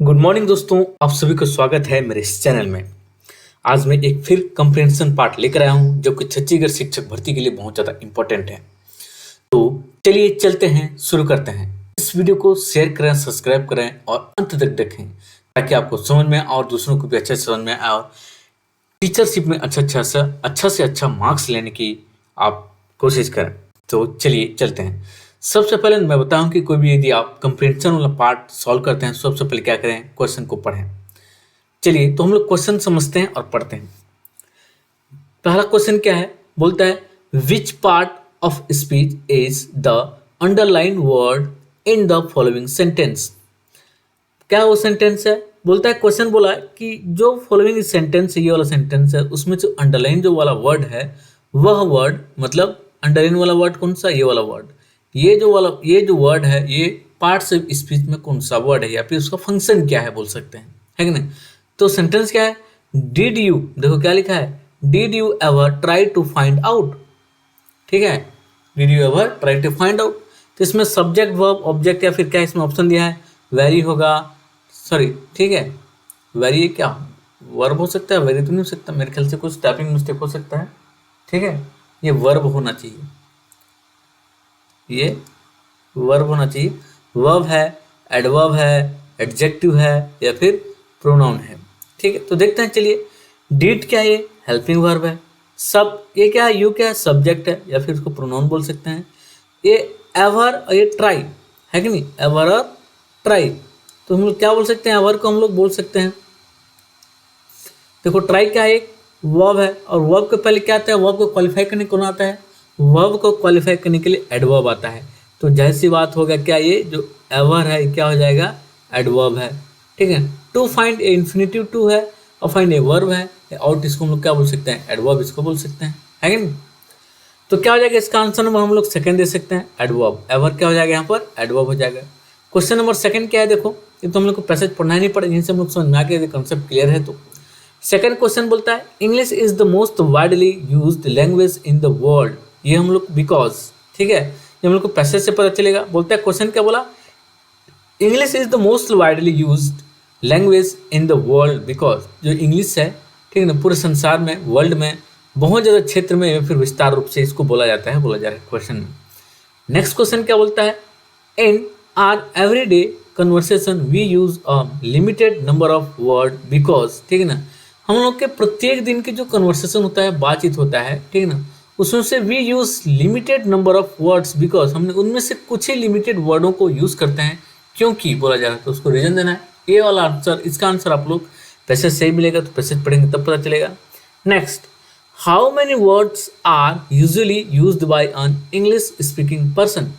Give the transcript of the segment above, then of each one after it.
Good morning दोस्तों, आप सभी को स्वागत है मेरे इस चैनल में। आज मैं एक फिर कंप्रिहेंशन पार्ट लेकर आया हूं जो कि छत्तीसगढ़ शिक्षक भर्ती के लिए बहुत ज़्यादा इंपॉर्टेंट है। तो चलिए चलते हैं, शुरू करते हैं। इस वीडियो को शेयर करें, सब्सक्राइब करें और अंत तक देखें ताकि आपको समझ में आए और दूसरों को भी अच्छे से समझ में आए और टीचरशिप में अच्छा से अच्छा मार्क्स लेने की आप कोशिश करें। तो चलिए चलते हैं। सबसे पहले मैं बताऊं कि कोई भी यदि आप कंप्रिहेंशन वाला पार्ट सॉल्व करते हैं, सबसे पहले क्या करें, क्वेश्चन को पढ़ें। चलिए तो हम लोग क्वेश्चन समझते हैं और पढ़ते हैं। पहला क्वेश्चन क्या है, बोलता है which part of speech is the underline word in the following sentence. क्या वो सेंटेंस है, बोलता है क्वेश्चन बोला है कि जो फॉलोइंग सेंटेंस है, ये वाला सेंटेंस है, उसमें जो अंडरलाइन जो वाला वर्ड है वह वर्ड, मतलब अंडरलाइन वाला वर्ड कौन सा, ये वाला वर्ड, ये जो वर्ड है ये पार्ट्स ऑफ स्पीच में कौन सा वर्ड है या फिर उसका फंक्शन क्या है बोल सकते हैं, है कि नहीं। तो सेंटेंस क्या है, डिड यू, देखो क्या लिखा है, did you ever try to find out. ठीक है, did you ever try to find out. तो इसमें सब्जेक्ट वर्ब ऑब्जेक्ट या फिर क्या इसमें ऑप्शन दिया है, वेरी होगा, सॉरी ठीक है, वेरी क्या वर्ब हो सकता है, वेरी तो नहीं हो सकता, मेरे ख्याल से कुछ टाइपिंग मिस्टेक हो सकता है। ठीक है, ये वर्ब होना चाहिए, ये वर्ब होना चाहिए। वर्ब है, एडवर्ब है, एडजेक्टिव है या फिर प्रोनाउन है। ठीक है, तो देखते हैं। चलिए, डिड क्या है, ये हेल्पिंग वर्ब है। सब ये क्या है, यू क्या है, सब्जेक्ट है या फिर उसको प्रोनाउन बोल सकते हैं। ये एवर और ये ट्राई है कि नहीं, एवर और ट्राई, तो हम लोग क्या बोल सकते हैं, एवर को हम लोग बोल सकते हैं। देखो ट्राई क्या है, एक वर्ब है और वर्ब के पहले क्या आता है, वर्ब को क्वालिफाई करने कौन आता है, वर्ब को क्वालिफाई करने के लिए एडवर्ब आता है। तो जाहिर सी बात होगा क्या, ये जो एवर है क्या हो जाएगा, एडवर्ब है। ठीक है, to find a infinitive to है और फाइंड ए वर्ब है, आउट इसको हम लोग क्या बोल सकते हैं, एडवर्ब इसको बोल सकते हैं, है कि नहीं। तो क्या हो जाएगा इसका आंसर नंबर हम लोग सेकंड दे सकते हैं, एडवर्ब। एवर क्या हो जाएगा यहाँ पर, एडवर्ब हो जाएगा। क्वेश्चन नंबर सेकंड क्या है, देखो ये तो हम लोग को पैसेज पढ़ना ही नहीं पड़ेगा, यहीं से हम लोग समझ में आ गया, कॉन्सेप्ट क्लियर है। तो सेकंड क्वेश्चन बोलता है English is the most widely used language in the world. ये हम लोग बिकॉज, ठीक है, ये हम लोग को पैसेज से पता चलेगा। बोलता है क्वेश्चन क्या बोला, English is the most widely used language in the world because, जो इंग्लिश है, ठीक है ना, पूरे संसार में, वर्ल्ड में बहुत ज़्यादा क्षेत्र में या फिर विस्तार रूप से इसको बोला जाता है, बोला जा रहा है क्वेश्चन में। नेक्स्ट क्वेश्चन क्या बोलता है, in our everyday conversation we use a limited number of word because, ठीक है ना, हम लोग के प्रत्येक दिन के जो कन्वर्सेशन होता है, बातचीत होता है, ठीक है ना, उसमें से we use limited number of words because, हमने उनमें से कुछ ही लिमिटेड वर्डों को यूज़ करते हैं क्योंकि बोला जा रहा है, तो उसको रीजन देना है। ये वाला आंसर, इसका आंसर आप लोग पैसेज सही मिलेगा तो पैसेज पढ़ेंगे तब पता चलेगा। Next, how many words are usually used by an English speaking person.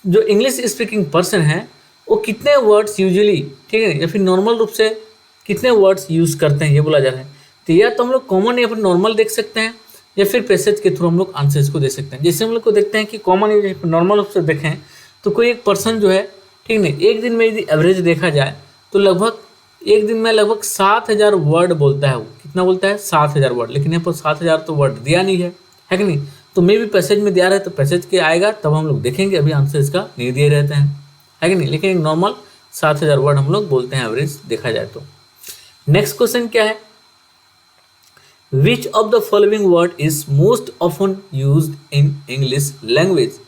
जो इंग्लिश स्पीकिंग पर्सन है वो कितने वर्ड्स यूजुअली, ठीक है, या फिर नॉर्मल रूप से कितने वर्ड्स यूज़ करते हैं, ये बोला जा रहा है। तो या तो हम लोग कॉमन या फिर नॉर्मल देख सकते हैं या फिर पैसेज के थ्रू हम लोग आंसर्स को दे सकते हैं। जैसे हम लोग को देखते हैं कि कॉमन या फिर नॉर्मल रूप से देखें तो कोई एक पर्सन जो है, ठीक नहीं, एक दिन में यदि एवरेज देखा जाए तो लगभग एक दिन में लगभग 7,000 वर्ड बोलता है। वो कितना बोलता है, 7,000 वर्ड, लेकिन यहाँ पर 7,000 तो वर्ड दिया नहीं है कि नहीं। तो मे भी पैसेज में दिया रहे तो पैसेज के आएगा तब हम लोग देखेंगे, अभी आंसर इसका नहीं दिए रहते हैं, है कि नहीं। लेकिन एक नॉर्मल 7,000 वर्ड हम लोग बोलते हैं एवरेज देखा जाए तो। नेक्स्ट क्वेश्चन क्या है, which of the following word is most often used in English language.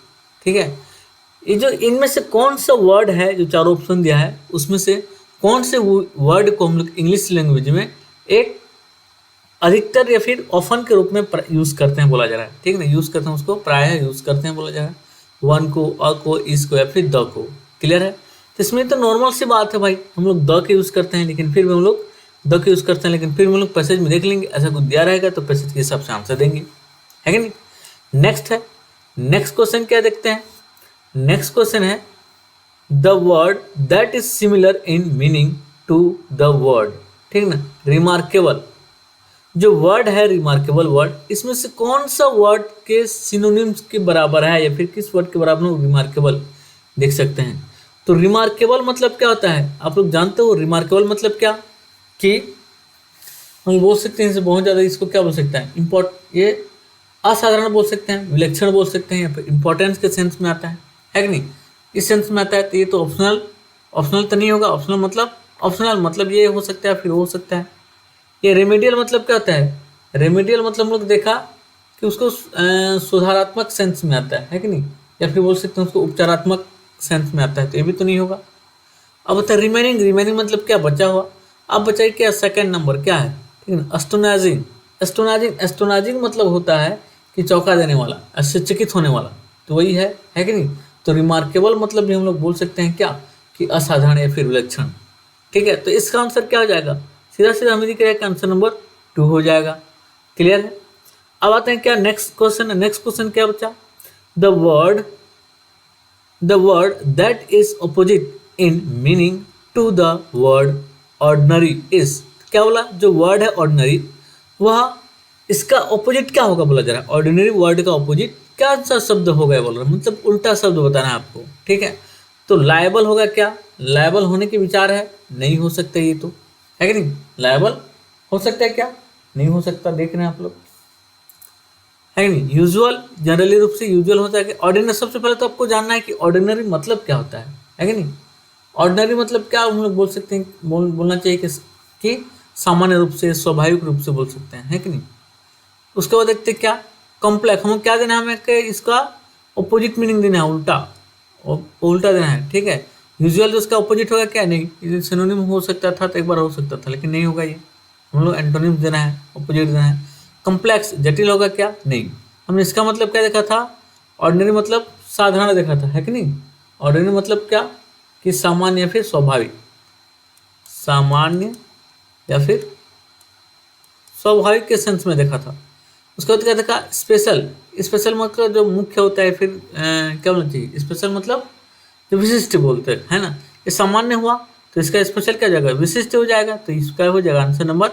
ठीक है, ये जो इनमें से कौन सा वर्ड है, जो चारों ऑप्शन दिया है उसमें से कौन से वर्ड को हम लोग इंग्लिश लैंग्वेज में एक अधिकतर या फिर ऑफन के रूप में यूज करते हैं बोला जा रहा है, ठीक है ना, यूज करते हैं, उसको प्रायः यूज करते हैं बोला जा रहा है, वन को, अ को, इस को या फिर द को। क्लियर है, तो इसमें तो नॉर्मल सी बात है भाई, हम लोग द के यूज करते हैं, लेकिन फिर भी हम लोग द के यूज करते हैं, लेकिन फिर हम लोग पैसेज में देख लेंगे ऐसा कुछ दिया रहेगा तो पैसेज के हिसाब से आंसर देंगे, है कि नहीं। नेक्स्ट है, नेक्स्ट क्वेश्चन क्या देखते हैं, नेक्स्ट क्वेश्चन है the word that is similar in meaning to the word, ठीक ना, रिमार्केबल। जो वर्ड है रिमार्केबल वर्ड, इसमें से कौन सा वर्ड के सिनोनिम्स के बराबर है या फिर किस वर्ड के बराबर में रिमार्केबल देख सकते हैं। तो रिमार्केबल मतलब क्या होता है, आप लोग जानते हो रिमार्केबल मतलब क्या, कि हम बोल सकते हैं इसे बहुत ज़्यादा, इसको क्या बोल सकते हैं, ये असाधारण बोल सकते हैं, विलक्षण बोल सकते हैं, या फिर इंपॉर्टेंस के सेंस में आता है कि नहीं, इस सेंस में आता है। तो ये तो ऑप्शनल ऑप्शनल तो नहीं होगा, ऑप्शनल मतलब ये हो सकता है फिर हो सकता है। ये रेमेडियल मतलब क्या होता है? रेमेडियल मतलब हम लोग देखा कि उसको सुधारात्मक सेंस में आता है कि नहीं, या फिर बोल सकते हैं उसको उपचारात्मक सेंस में आता है, तो ये भी तो नहीं होगा। अब बता रिमेनिंग, रिमेनिंग मतलब क्या? बचा हुआ। अब बचा क्या? सेकंड नंबर क्या है? ठीक है ना, एस्टोनाइजिंग। एस्टोनाइजिंग, एस्टोनाइजिंग मतलब होता है कि चौंका देने वाला, आश्चर्यचकित होने वाला, तो वही है कि नहीं। तो रिमार्केबल मतलब भी हम लोग बोल सकते हैं क्या, कि असाधारण या फिर विलक्षण। ठीक है, तो इसका आंसर क्या हो जाएगा? सीधा सीधा हमें दिख रहा है कि आंसर नंबर 2 हो जाएगा। क्लियर है? अब आते हैं क्या नेक्स्ट क्वेश्चन है। नेक्स्ट क्वेश्चन क्या बचा? The word the word that is opposite in meaning to the word ordinary is, क्या बोला? जो वर्ड है ऑर्डिनरी, वह इसका ऑपोजिट क्या होगा बोला जा रहा है। ऑर्डिनरी वर्ड का ऑपोजिट क्या सा शब्द होगा बोल रहा है, मतलब उल्टा शब्द बताना है आपको। ठीक है, तो लायबल होगा क्या? लायबल होने के विचार है? नहीं हो सकता ये तो, है कि नहीं। लायबल हो सकता है क्या? नहीं हो सकता, देख रहे हैं आप लोग, है नहीं। यूजुअल जनरली रूप से यूजुअल होता है कि ऑर्डिनरी। सबसे पहले तो आपको जानना है कि ऑर्डिनरी मतलब क्या होता है कि नहीं। ऑर्डिनरी मतलब क्या हम लोग बोल सकते हैं, बोलना चाहिए कि सामान्य रूप से, स्वाभाविक रूप से बोल सकते हैं, है कि नहीं। उसके बाद देखते हैं क्या कॉम्प्लेक्स, हमें क्या देना है, हमें कि इसका अपोजिट मीनिंग देना है, उल्टा देना है। ठीक है, यूजुअल तो उसका अपोजिट होगा क्या? नहीं, सिनोनिम हो सकता था, तो एक बार हो सकता था, लेकिन नहीं होगा ये। हम लोग एंटोनिम देना है, अपोजिट देना है। कॉम्प्लेक्स जटिल होगा क्या? नहीं। हमने इसका मतलब क्या देखा था? ऑर्डिनरी मतलब साधारण देखा था, है कि नहीं। ऑर्डिनरी मतलब क्या, कि सामान्य या फिर स्वाभाविक, सामान्य या फिर स्वाभाविक के सेंस में देखा था। उसके बाद क्या देखा? स्पेशल। स्पेशल मतलब जो मुख्य होता है, फिर क्या बोलना चाहिए, स्पेशल मतलब जो विशिष्ट बोलते हैं, है ना। ये सामान्य हुआ तो इसका स्पेशल क्या जाएगा? विशिष्ट हो जाएगा, तो इसका हो जाएगा आंसर नंबर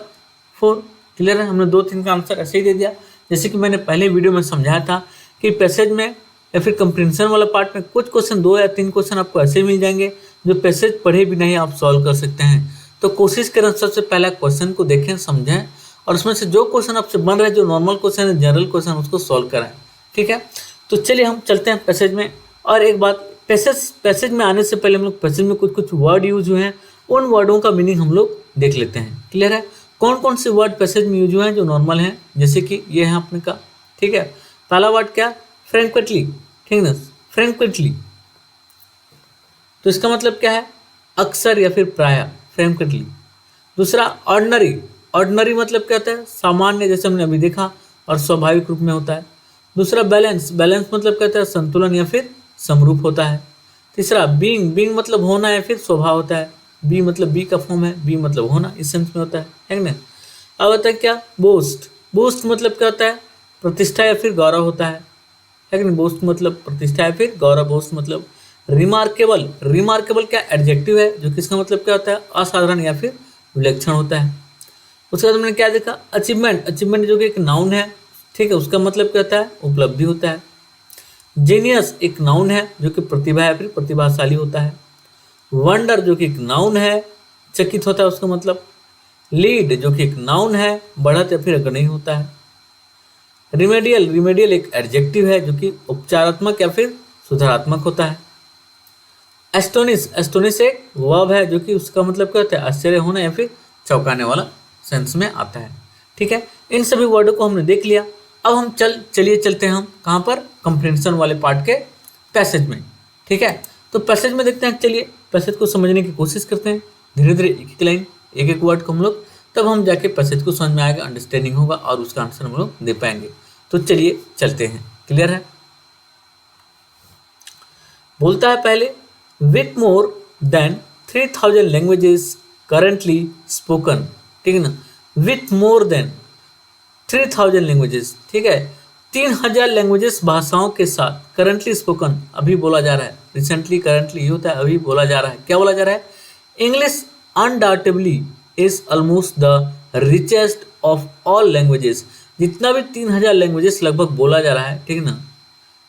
4। क्लियर है? हमने 2-3 का आंसर ऐसे ही दे दिया। जैसे कि मैंने पहले वीडियो में समझाया था कि पैसेज में या फिर कंप्रीहेंशन वाला पार्ट में कुछ क्वेश्चन 2 या 3 क्वेश्चन आपको ऐसे मिल जाएंगे जो पैसेज पढ़े भी नहीं आप सॉल्व कर सकते हैं। तो कोशिश करें सबसे पहला क्वेश्चन को देखें, समझें, और उसमें से जो क्वेश्चन आपसे बन रहे हैं, जो नॉर्मल क्वेश्चन है, जनरल क्वेश्चन, उसको सॉल्व कराएं। ठीक है, तो चलिए हम चलते हैं पैसेज में। और एक बात, पैसेज में आने से पहले हम लोग पैसेज में कुछ कुछ वर्ड यूज हुए हैं, उन वर्डों का मीनिंग हम लोग देख लेते हैं। क्लियर है? कौन कौन से वर्ड पैसेज में यूज हुए हैं जो नॉर्मल हैं, जैसे कि ये है आपने का। ठीक है, पहला वर्ड क्या? फ्रेंक्वेंटली। ठीक है ना, फ्रेंक्वेंटली, तो इसका मतलब क्या है? अक्सर या फिर प्राय, फ्रेंक्वेंटली। दूसरा ऑर्डिनरी। ऑर्डिनरी मतलब क्या होता है? सामान्य, जैसे हमने अभी देखा, और स्वाभाविक रूप में होता है। दूसरा बैलेंस। बैलेंस मतलब क्या होता है? संतुलन या फिर समरूप होता है। तीसरा बीइंग। बीइंग मतलब होना या फिर स्वभाव होता है। बी मतलब बी का फॉर्म है, बी मतलब होना, इस सेंस में होता है ना। अब होता है क्या? बोस्ट। बोस्ट मतलब क्या होता है? प्रतिष्ठा या फिर गौरव होता है कि नहीं। बोस्ट मतलब प्रतिष्ठा या फिर गौरव। बोस्ट मतलब रिमार्केबल। रिमार्केबल क्या? एडजेक्टिव है, जो किसका मतलब क्या होता है? असाधारण या फिर विलक्षण होता है। उसके बाद हमने क्या देखा? अचीवमेंट। अचीवमेंट जो कि एक नाउन है, ठीक है, उसका मतलब क्या होता है? उपलब्धि होता है। जीनियस एक नाउन है, जो कि प्रतिभा या फिर प्रतिभाशाली होता है। वंडर जो कि एक नाउन है, चकित होता है, उसका मतलब। लीड जो कि एक नाउन है, बढ़त या फिर अग्रणी होता है। रिमेडियल। रिमेडियल एक एडजेक्टिव है, जो कि उपचारात्मक या फिर सुधारात्मक होता है। एस्टोनिश। एस्टोनिश एक वर्ब है, जो कि उसका मतलब क्या होता है? आश्चर्य होना या फिर चौंकाने वाला सेंस में आता है। ठीक है, इन सभी वर्डों को हमने देख लिया। अब हम चलिए चलते हैं हम कहाँ पर? कंप्रीहेंशन वाले पार्ट के पैसेज में। ठीक है, तो पैसेज में देखते हैं। चलिए पैसेज को समझने की कोशिश करते हैं, धीरे धीरे एक एक लाइन, एक एक वर्ड को हम लोग, तब हम जाके पैसेज को समझ में आएगा, अंडरस्टैंडिंग होगा, और उसका आंसर हम लोग दे पाएंगे। तो चलिए चलते हैं। क्लियर है? बोलता है पहले, with more than 3000 languages currently spoken. ठीक है ना, विथ मोर देन 3000 लैंग्वेजेस, ठीक है, 3000 लैंग्वेजेस भाषाओं के साथ, करंटली स्पोकन अभी बोला जा रहा है, रिसेंटली करंटली ये होता है, अभी बोला जा रहा है। क्या बोला जा रहा है? English undoubtedly is almost the richest of all languages. जितना भी 3000 लैंग्वेजेस लगभग बोला जा रहा है, ठीक है ना,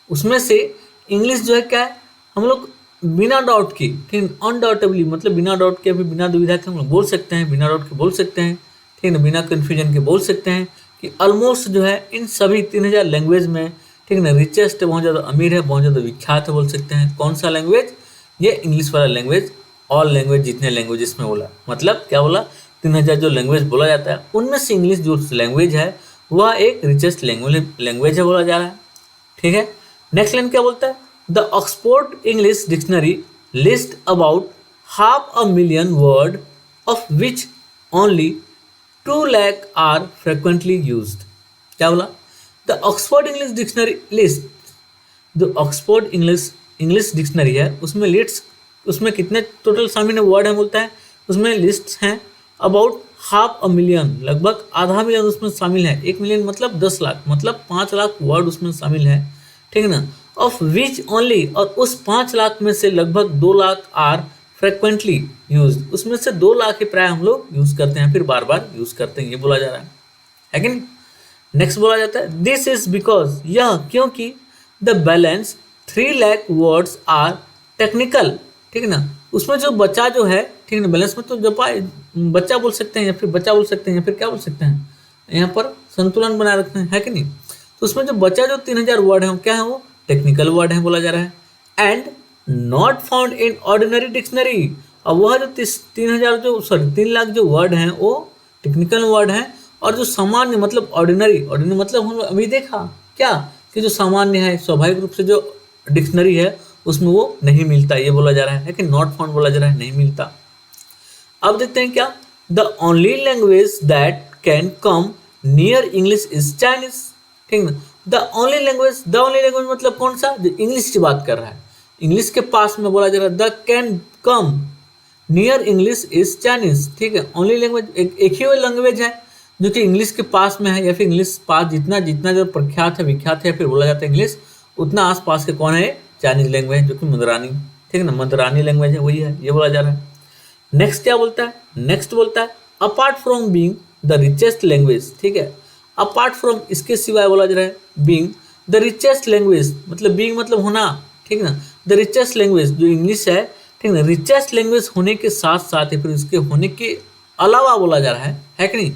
उसमें से इंग्लिश जो है क्या है, हम लोग बिना डाउट के, ठीक, अनडाउटेबली मतलब बिना डाउट के, अभी बिना दुविधा के हम लोग बोल सकते हैं, बिना डाउट के बोल सकते हैं, ठीक है ना, बिना कन्फ्यूजन के बोल सकते हैं कि ऑलमोस्ट जो है इन सभी 3000 लैंग्वेज में, ठीक है ना, रिचेस्ट बहुत ज़्यादा अमीर है, बहुत ज़्यादा विख्यात है बोल सकते हैं। कौन सा लैंग्वेज? ये इंग्लिश वाला लैंग्वेज ऑल लैंग्वेज, जितने लैंग्वेजेस में बोला, मतलब क्या बोला, 3000 जो लैंग्वेज बोला जाता है उनमें से इंग्लिश जो लैंग्वेज है वह एक रिचेस्ट लैंग्वेज है बोला जा रहा है। ठीक है, नेक्स्ट लाइन क्या बोलता है, the Oxford English dictionary list about 500,000 word of which only 2 lakh are frequently used. क्या बोला, the Oxford English dictionary list, जो ऑक्सफोर्ड इंग्लिश डिक्शनरी है उसमें लिस्ट, उसमें कितने टोटल शामिल वर्ड है बोलता है, उसमें लिस्ट हैं अबाउट 500,000, लगभग आधा मिलियन उसमें शामिल है। 1 मिलियन मतलब 10 लाख, मतलब 5 लाख वर्ड उसमें शामिल है। ठीक है ना, ऑफ विच ओनली, और उस 5 लाख में से लगभग 2 लाख आर फ्रिक्वेंटली यूज, उसमें से 2 लाख ही प्राय हम लोग यूज करते हैं, फिर बार बार यूज करते हैं, ये बोला जा रहा है कि नहीं। नेक्स्ट बोला जाता है, दिस इज बिकॉज, यह क्योंकि, the balance 3 lakh words are technical. ठीक है ना, उसमें जो बच्चा जो है, ठीक है ना, बैलेंस में तो जब बच्चा बोल सकते हैं या फिर बच्चा बोल सकते हैं या फिर क्या बोल सकते हैं, यहाँ पर संतुलन बनाए रखते हैं, है कि नहीं। तो उसमें जो बच्चा जो 3000 वर्ड है क्या है, वो टेक्निकल वर्ड है बोला जा रहा है। And not found in ordinary dictionary, और वह जो 3 लाख जो वर्ड हैं वो टेक्निकल वर्ड हैं, और जो सामान्य मतलब ऑर्डिनरी मतलब हम अभी देखा क्या कि जो सामान्य है स्वाभाविक रूप से जो डिक्शनरी है उसमें वो नहीं मिलता, ये बोला जा रहा है कि नॉट फाउंड बोला जा रहा है, नहीं मिलता। अब देखते हैं क्या, the only language that can come near English is Chinese. ठीक है ना, द ओनली लैंग्वेज मतलब कौन सा, जो इंग्लिश की बात कर रहा है, इंग्लिश के पास में बोला जा रहा है, the can come near English is Chinese. ठीक है, ओनली लैंग्वेज एक ही लैंग्वेज है जो कि इंग्लिश के पास में है, या फिर इंग्लिश पास जितना जो प्रख्यात है विख्यात है फिर बोला जाता है इंग्लिश, उतना आसपास के कौन है, चाइनीज लैंग्वेज, जो कि मंदरानी। ठीक है ना, मंदरानी लैंग्वेज है, वही है, ये बोला जा रहा है। नेक्स्ट क्या बोलता है, नेक्स्ट बोलता है apart from being the richest language. ठीक है, अपार्ट फ्रॉम, इसके सिवाय बोला जा रहा है, बीइंग द रिचेस्ट लैंग्वेज, मतलब बीइंग मतलब होना। ठीक है ना, द रिचेस्ट लैंग्वेज जो इंग्लिश है, ठीक है ना, रिचेस्ट लैंग्वेज होने के साथ साथ या फिर उसके होने के अलावा बोला जा रहा है कि नहीं,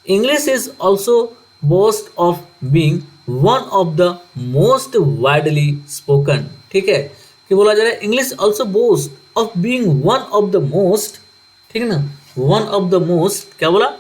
English is also boast of being one of the most widely spoken. ठीक है, कि बोला जा रहा है English also boast of being one of the most, ठीक है ना, वन ऑफ द मोस्ट क्या बोला,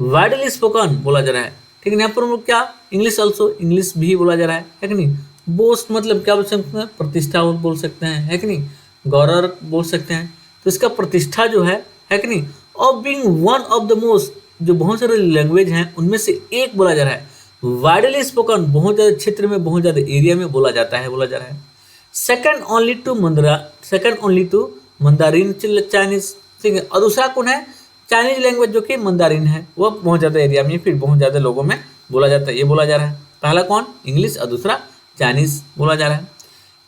वाइडली स्पोकन बोला जा रहा है। ठीक है, यहाँ पर हम लोग क्या, इंग्लिश ऑल्सो, इंग्लिश भी बोला जा रहा है कि नहीं। बोस्ट मतलब क्या बोल सकते हैं, प्रतिष्ठा बोल सकते हैं, है कि नहीं, गौरव बोल सकते हैं, तो इसका प्रतिष्ठा जो है कि नहीं, of being one of the most, जो बहुत सारे लैंग्वेज हैं उनमें से एक बोला जा रहा है, वाइडली स्पोकन, बहुत ज़्यादा क्षेत्र में, बहुत ज़्यादा एरिया में बोला जाता है, बोला जा रहा है। Second only to Mandarin Chinese. ठीक है, और दूसरा कौन है, चाइनीज लैंग्वेज जो कि मंदारिन है, वो बहुत ज़्यादा एरिया में फिर बहुत ज़्यादा लोगों में बोला जाता है, ये बोला जा रहा है। पहला कौन, इंग्लिश, और दूसरा चाइनीज बोला जा रहा है।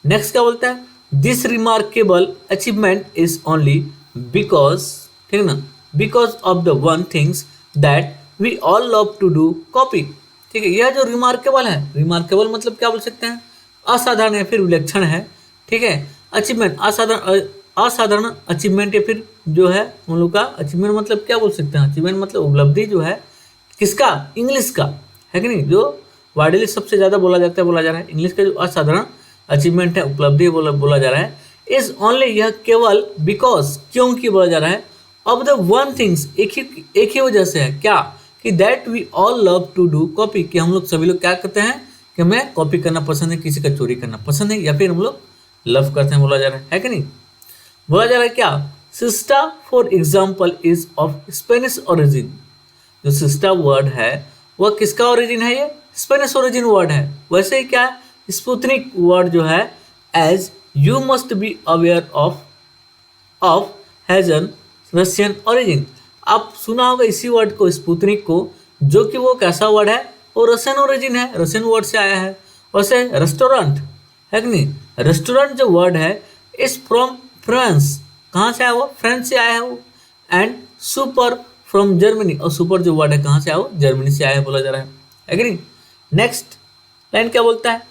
नेक्स्ट क्या बोलता है, this remarkable achievement is only because, ठीक है ना, because of the one things that we all love to do copy. ठीक है, यह जो रिमार्केबल है, रिमार्केबल मतलब क्या बोल सकते हैं, असाधारण या फिर विलक्षण है। ठीक है, अचीवमेंट, असाधारण अचीवमेंट या फिर जो है हम लोग का अचीवमेंट मतलब क्या बोल सकते हैं, अचीवमेंट मतलब उपलब्धि जो है किसका, इंग्लिश का, है कि नहीं, जो वाइडली सबसे ज़्यादा बोला जाता है, बोला जा रहा है इंग्लिश का जो असाधारण अचीवमेंट है, उपलब्धि बोला जा रहा है, इज ओनली, यह केवल, बिकॉज क्योंकि बोला जा रहा है, ऑफ द वन थिंग्स, एक ही वजह से है, क्या, कि that we all love to do copy, कि हम लोग सभी लोग क्या करते हैं कि हमें कॉपी करना पसंद है, किसी का चोरी करना पसंद है, या फिर हम लोग लव करते हैं, बोला जा रहा है कि नहीं। बोला जा रहा है क्या, sister for example is of Spanish origin. जो सिस्टा वर्ड है वह किसका ओरिजिन है, ये स्पेनिश ओरिजिन वर्ड है। वैसे ही क्या है, स्पुतनिक वर्ड जो है, as you must be aware of has an Russian origin. आप सुना होगा इसी वर्ड को, स्पुतनिक को, जो कि वो कैसा वर्ड है, वो रशियन ओरिजिन है, रशियन वर्ड से आया है। वैसे रेस्टोरेंट है कि नहीं, रेस्टोरेंट जो वर्ड है इज फ्रॉम फ्रांस, कहाँ से आया वो, फ्रेंच से आया है वो। एंड सुपर फ्रॉम जर्मनी, और सुपर जो वर्ड है कहाँ से आया वो, जर्मनी से आया है, बोला जा रहा है कि नहीं। नेक्स्ट लाइन क्या बोलता है,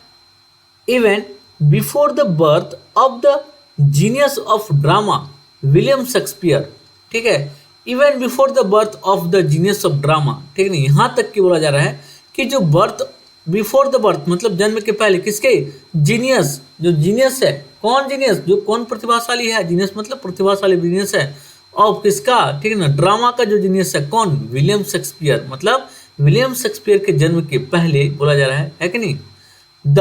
even before the birth of the genius of drama William Shakespeare. ठीक है, even before the birth of the genius of drama. ठीक है, नहीं, यहाँ तक की बोला जा रहा है कि जो बर्थ, बिफोर द बर्थ मतलब जन्म के पहले, किसके, जीनियस, जो जीनियस है कौन जीनियस, जो कौन प्रतिभाशाली है, जीनियस मतलब प्रतिभाशाली, जीनियस है ऑफ किसका, ठीक है ना, ड्रामा का जो जीनियस है कौन, विलियम शेक्सपियर, मतलब विलियम शेक्सपियर के जन्म के पहले बोला जा रहा है कि नहीं। The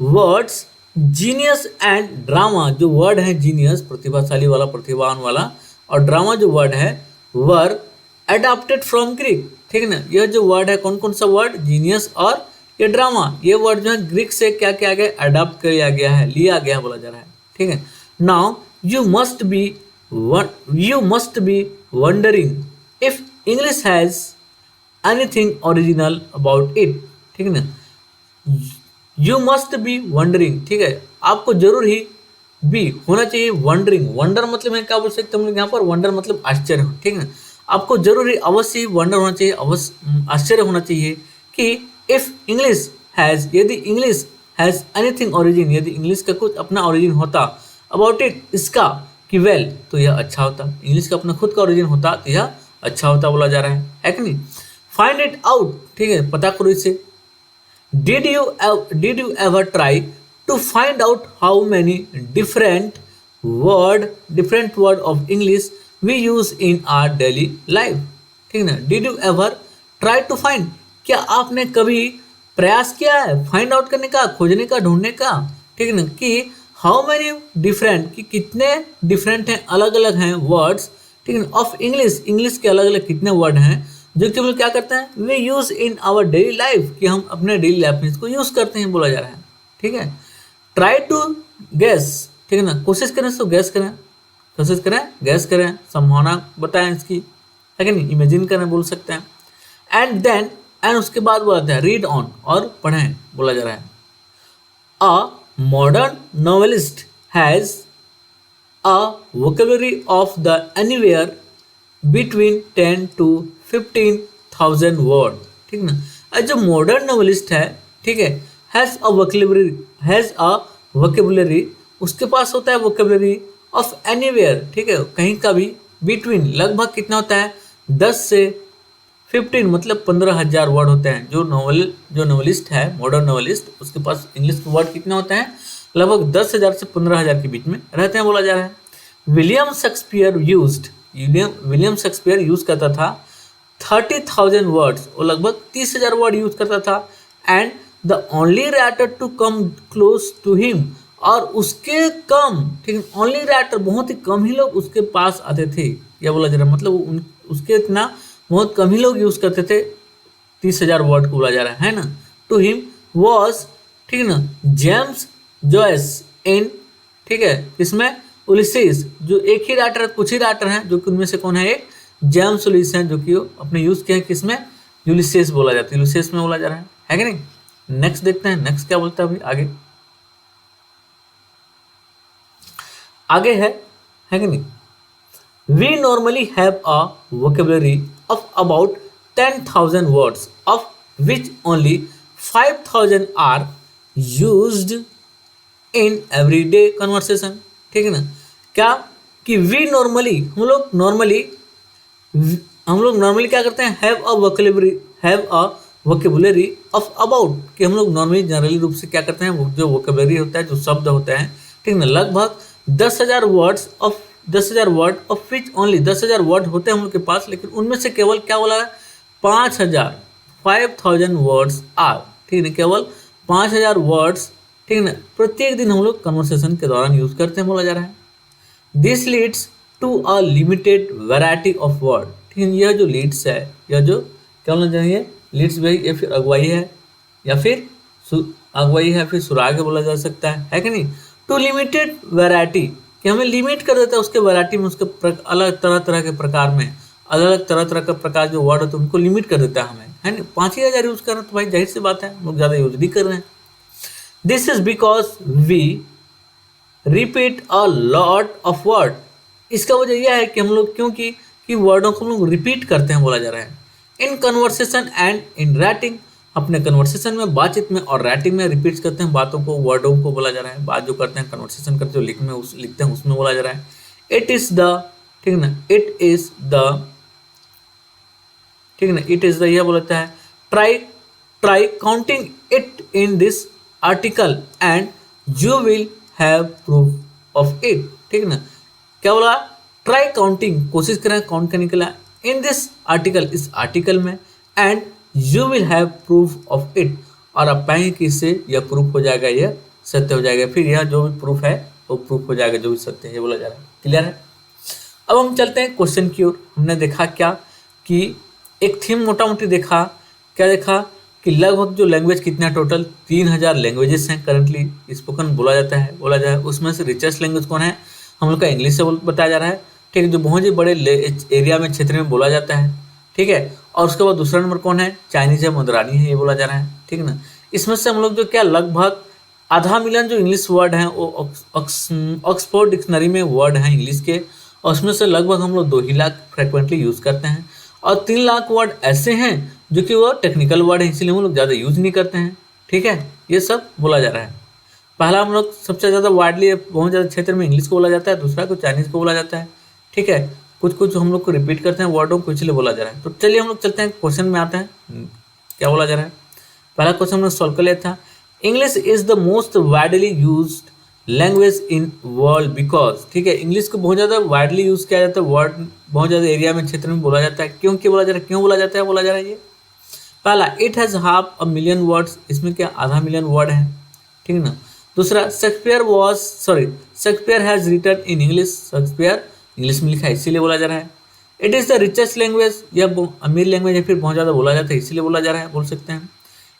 words genius and drama, जो वर्ड है जीनियस प्रतिभाशाली वाला, प्रतिभावान वाला, और ड्रामा जो वर्ड है वर एडाप्टेड फ्रॉम ग्रीक, ठीक है ना। यह जो वर्ड है, कौन कौन सा वर्ड, जीनियस और ये ड्रामा, ये वर्ड जो है ग्रीक से क्या किया गया, अडॉप्ट किया गया है, लिया गया बोला जा रहा है, ठीक है। Now you must be wondering if English has anything original about it, ठीक है ना। यू मस्ट बी वंडरिंग, ठीक है, आपको जरूर ही बी होना चाहिए वंडरिंग। वंडर मतलब मैं क्या बोल सकते हैं हम लोग यहाँ पर, वंडर मतलब आश्चर्य, ठीक है ना। आपको जरूर ही अवश्य ही वंडर होना चाहिए, अवश्य आश्चर्य होना चाहिए कि इफ इंग्लिश हैज, यदि इंग्लिश हैज एनीथिंग ओरिजिन, यदि इंग्लिश का कुछ अपना ओरिजिन होता, अबाउट इट इसका, कि वेल तो यह अच्छा होता, इंग्लिश का अपना खुद का ओरिजिन होता तो यह अच्छा होता बोला जा रहा है कि नहीं। फाइंड इट आउट, ठीक है, पता करो इसे। Did you ever try to find out how many different word of English we use in our daily life, ठीक है ना। Did you ever try to find, क्या आपने कभी प्रयास किया है फाइंड आउट करने का, खोजने का, ढूंढने का, ठीक है ना, कि हाउ मैनी डिफरेंट, कि कितने डिफरेंट हैं, अलग अलग हैं वर्ड्स, ठीक है ना, ऑफ इंग्लिश, इंग्लिश के अलग अलग कितने वर्ड हैं जो कि हम लोग क्या करते हैं, we use in our daily life, कि हम अपने डेली लाइफ में इसको यूज करते हैं बोला जा रहा है, ठीक है। ट्राई टू गैस, ठीक है ना, कोशिश करें इसको गैस करें, कोशिश करें गैस करें, संभावना बताएं इसकी, है कि नहीं, इमेजिन करें बोल सकते हैं। एंड देन, एंड उसके बाद बोला है रीड ऑन, और पढ़ें बोला जा रहा है। A modern novelist has a vocabulary of the anywhere between 10 to 15,000 word, ठीक ना। जो मॉडर्न नॉवेलिस्ट है, ठीक है, हैज़ अ वोकेबलरी, उसके पास होता है वोकेबलरी ऑफ एनीवेयर, ठीक है, कहीं का भी, बिटवीन लगभग कितना होता है, 10 से 15 मतलब 15,000 वर्ड होते हैं। जो नॉवेलिस्ट है, मॉडर्न नॉवेलिस्ट, उसके पास इंग्लिश के वर्ड कितना होते हैं, लगभग 10,000 से 15,000 के बीच में रहते हैं बोला जा रहा है। विलियम शेक्सपियर यूज करता था 30,000 वर्ड्स, और लगभग 30,000 वर्ड यूज करता था। And the only writer to come close to him, और उसके कम, ठीक है, ओनली राइटर, बहुत ही कम ही लोग उसके पास आते थे, यह बोला जा रहा है, मतलब उसके इतना बहुत कम ही लोग यूज करते थे 30,000 वर्ड को बोला जा रहा है ना। टू हिम वॉज, ठीक है ना, जेम्स जॉयस इन, ठीक है, इसमें उलिसेस, जो एक ही राइटर, कुछ ही राइटर हैं, जो कि उनमें से कौन है, एक जेम्स उलिस हैं, जो कि अपने यूज किए हैं किसमें, यूलिसेस बोला जाता है, यूलिसेस में बोला जा रहा है कि नहीं। नेक्स्ट देखते हैं, नेक्स्ट क्या बोलता है अभी आगे, आगे है कि नहीं। We normally have a vocabulary of about 10,000 words, of which only 5,000 are used in everyday conversation, ठीक है ना। क्या कि वी नॉर्मली, हम लोग नॉर्मली क्या करते हैं, have a vocabulary of about, कि हम लोग नॉर्मली जनरली रूप से क्या करते हैं, वो जो वोकेबुलरी होता है, जो शब्द होते हैं, ठीक है ना, लगभग 10,000 word of which only 10,000 word होते हैं हम लोग के पास, लेकिन उनमें से केवल क्या बोला है, 5,000 वर्ड्स आर, ठीक है ना, केवल 5,000 वर्ड्स, ठीक है ना, प्रत्येक दिन हम लोग कन्वर्सेशन के दौरान यूज करते हैं बोला जा रहा है। This leads to a limited variety of word, ठीक है, यह जो लीड्स है, यह जो क्या बोलना चाहिए, लीड्स भाई, या फिर अगुवाई है, या फिर अगुवाई है, फिर सुराग बोला जा सकता है कि नहीं। टू लिमिटेड वैरायटी, कि हमें लिमिट कर देता है उसके वैरायटी में, उसके अलग तरह तरह के प्रकार में, अलग अलग तरह तरह का प्रकार जो वर्ड होते हैं उनको लिमिट कर देता है हमें, है ना। 5,000 यूज कर रहे हैं तो भाई जाहिर सी बात है हम लोग ज़्यादा यूज नहीं कर रहे हैं। This is because we repeat a lot of word, इसका वजह यह है कि हम लोग क्योंकि वर्डों को हम लोग रिपीट करते हैं बोला जा रहा है। In conversation and in writing, अपने कन्वर्सेशन में, बातचीत में, और राइटिंग में रिपीट करते हैं बातों को, वर्डों को बोला जा रहा है। बात जो करते हैं, कन्वर्सेशन करते जो लिखते हैं उसमें बोला जा रहा है। इट इज द, ठीक है ना, इट इज द, ठीक है ना, इट इज द, यह बोलता है। Try counting it in this article and you will have proof of it, ठीक है ना। क्या बोला, ट्राई काउंटिंग, कोशिश करें काउंट करने के लिए, इन दिस आर्टिकल, इस आर्टिकल में, and you will have proof of it, और आप पाएंगे कि इससे यह प्रूफ हो जाएगा, यह सत्य हो जाएगा, फिर यह जो भी प्रूफ है वो प्रूफ हो जाएगा, जो भी सत्य है ये बोला जा रहा है। क्लियर है। अब हम चलते हैं क्वेश्चन की ओर। हमने देखा क्या कि एक थीम मोटा मोटी देखा, क्या देखा कि लगभग जो लैंग्वेज कितना टोटल 3000 लैंग्वेजेस हैं करंटली स्पोकन बोला जाए, उसमें से रिचेस्ट लैंग्वेज कौन है, हम लोग का इंग्लिश से बताया जा रहा है, ठीक है, जो बहुत ही बड़े एरिया में, क्षेत्र में बोला जाता है, ठीक है। और उसके बाद दूसरा नंबर कौन है, चाइनीज है, मंदरानी है, ये बोला जा रहा है, ठीक है ना। इसमें से हम लोग जो क्या लगभग आधा मिलियन जो इंग्लिश वर्ड हैं वो ऑक्सफोर्ड डिक्शनरी में वर्ड हैं इंग्लिश के, और उसमें से लगभग हम लोग 2 ही लाख फ्रिक्वेंटली यूज़ करते हैं, और 3 लाख वर्ड ऐसे हैं जो कि वो टेक्निकल वर्ड है, इसीलिए हम लोग ज़्यादा यूज़ नहीं करते हैं, ठीक है। ये सब बोला जा रहा है। पहला हम लोग सबसे ज़्यादा वाइडली बहुत ज़्यादा क्षेत्र में इंग्लिश को बोला जाता है, दूसरा को चाइनीज़ को बोला जाता है, ठीक है। कुछ हम लोग को रिपीट करते हैं वर्डों को, इसलिए बोला जा रहा है। तो चलिए हम लोग चलते हैं क्वेश्चन में आते हैं, क्या बोला जा रहा है। पहला क्वेश्चन हम लोग सॉल्व कर लिया था, English is the most widely used language in world because, ठीक है, इंग्लिश को बहुत ज़्यादा वाइडली यूज़ किया जाता है, वर्ड बहुत ज़्यादा एरिया में, क्षेत्र में बोला जाता है। क्योंकि बोला जा रहा है, क्यों बोला जाता है, बोला जा रहा है ये पहला, it has half a million words, इसमें क्या आधा मिलियन वर्ड है, ठीक है ना। दूसरा, Shakespeare has written in English, Shakespeare English में लिखा है, इसीलिए बोला जा रहा है। It is the richest language, यह अमीर लैंग्वेज है, फिर बहुत ज़्यादा बोला जाता है, इसीलिए बोला जा रहा है, बोल सकते हैं।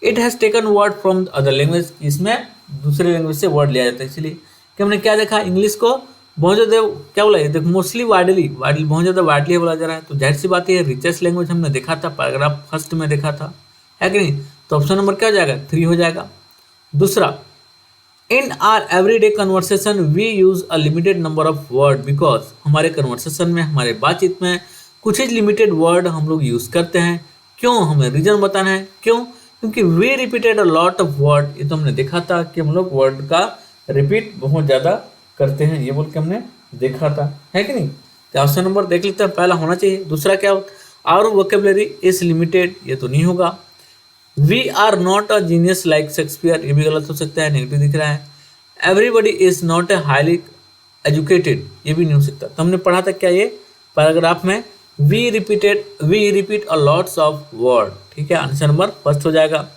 It has taken word from other language, इसमें दूसरे लैंग्वेज से वर्ड लिया जाता है, इसलिए कि हमने क्या देखा, इंग्लिश को बहुत ज़्यादा क्या बोला है, देखो मोस्टली वाइडली बहुत ज़्यादा वाइडली बोला जा रहा है, तो जाहिर सी बात है रिचेस्ट लैंग्वेज हमने देखा था, पैराग्राफ फर्स्ट में देखा था, है कि नहीं। तो ऑप्शन नंबर क्या हो जाएगा, 3 हो जाएगा। दूसरा, in our everyday conversation we use a limited number of word because, हमारे कन्वर्सेशन में, हमारे बातचीत में कुछ ही लिमिटेड वर्ड हम लोग यूज़ करते हैं। क्यों, हमें रीजन बताना है, क्यों, क्योंकि we repeated a lot of word, ये तो हमने देखा था कि हम लोग वर्ड का रिपीट बहुत ज़्यादा करते हैं, ये बोल के हमने देखा था, है कि नहीं। तो ऑप्शन नंबर देख लेते हैं, पहला होना चाहिए। दूसरा क्या, आवर वोकेबलरी इज लिमिटेड, ये तो नहीं होगा। We are not a genius like Shakespeare, ये भी गलत हो सकता है, नेगेटिव दिख रहा है। Everybody is not a highly educated, ये भी नहीं हो सकता। तो हमने पढ़ा था क्या, ये पैराग्राफ में we repeat a lots of word, ठीक है, आंसर नंबर फर्स्ट हो जाएगा।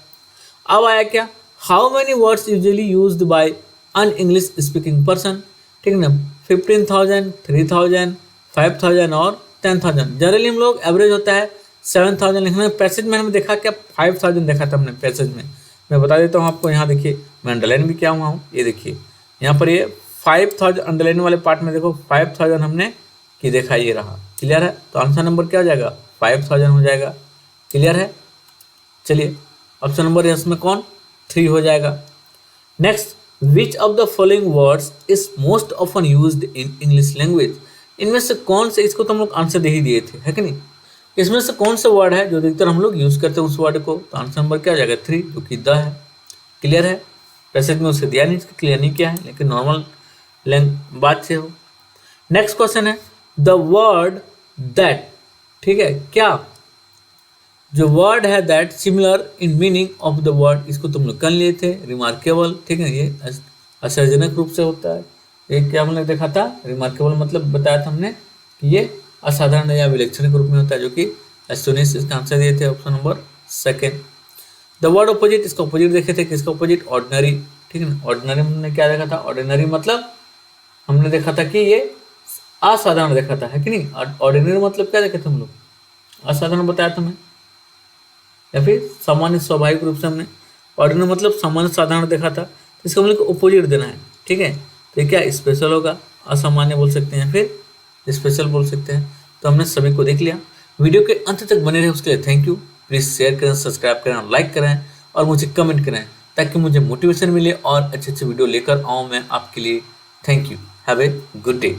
अब आया क्या, how many words usually used by an English speaking person, ठीक है ना। 15,000, 3,000, 5,000 और 10,000। जनरली हम लोग एवरेज होता है 7,000 लिखना है। पैसेज में हमने देखा क्या, 5,000 देखा था हमने पैसेज में। मैं बता देता हूँ आपको, यहाँ देखिए मैं अंडरलाइन भी किया हुआ हूँ, ये देखिए यहाँ पर ये 5,000 अंडरलाइन वाले पार्ट में देखो 5,000 हमने कि देखा, ये रहा। क्लियर है, तो आंसर नंबर क्या हो जाएगा, 5,000 हो जाएगा। क्लियर है, चलिए ऑप्शन नंबर इसमें कौन, 3 हो जाएगा। Next, which of the following words is most often used in English language, इनमें से कौन से, इसको तो हम लोग आंसर दे ही दिए थे, है कि नहीं। इसमें से कौन सा वर्ड है जो अधिकतर हम लोग यूज़ करते हैं उस वर्ड को, तो आंसर नंबर क्या हो जाएगा, 3, जो कि द है। क्लियर है, पैसेज में उससे दिया नहीं, इसका क्लियर नहीं किया है, लेकिन नॉर्मल बात से हो। नेक्स्ट क्वेश्चन है द वर्ड दैट, ठीक है, क्या जो वर्ड है that similar in meaning of the word, इसको तुम लोग कर लिए थे, रिमार्केबल, ठीक है, ये आश्चर्यजनक रूप से होता है। एक क्या हमने देखा था, रिमार्केबल मतलब बताया था हमने कि ये असाधारण या विलक्षण के रूप में होता है, जो कि एस्टोनिश, इसका आंसर दिए थे option number 2। The word opposite, इसका ऑपोजिट देखे थे, किसका ऑपोजिट, ऑर्डिनरी, ठीक है ना। ऑर्डिनरी हमने क्या देखा था, ऑर्डिनरी मतलब हमने देखा था कि ये असाधारण देखा था, है कि नहीं। ऑर्डिनरी मतलब क्या देखे थे हम लोग, असाधारण बताया था मैं, या फिर सामान्य स्वाभाविक रूप से हमने, ऑर्डिनरी मतलब सामान्य साधारण देखा था, तो इसका हम लोग ऑपोजिट देना है, ठीक है। तो क्या स्पेशल होगा, असामान्य बोल सकते हैं, फिर स्पेशल बोल सकते हैं। तो हमने सभी को देख लिया। वीडियो के अंत तक बने रहे उसके लिए थैंक यू। प्लीज़ शेयर करें, सब्सक्राइब करें, लाइक करें और मुझे कमेंट करें, ताकि मुझे मोटिवेशन मिले और अच्छे अच्छे वीडियो लेकर आऊँ मैं आपके लिए। Thank you, have a good day.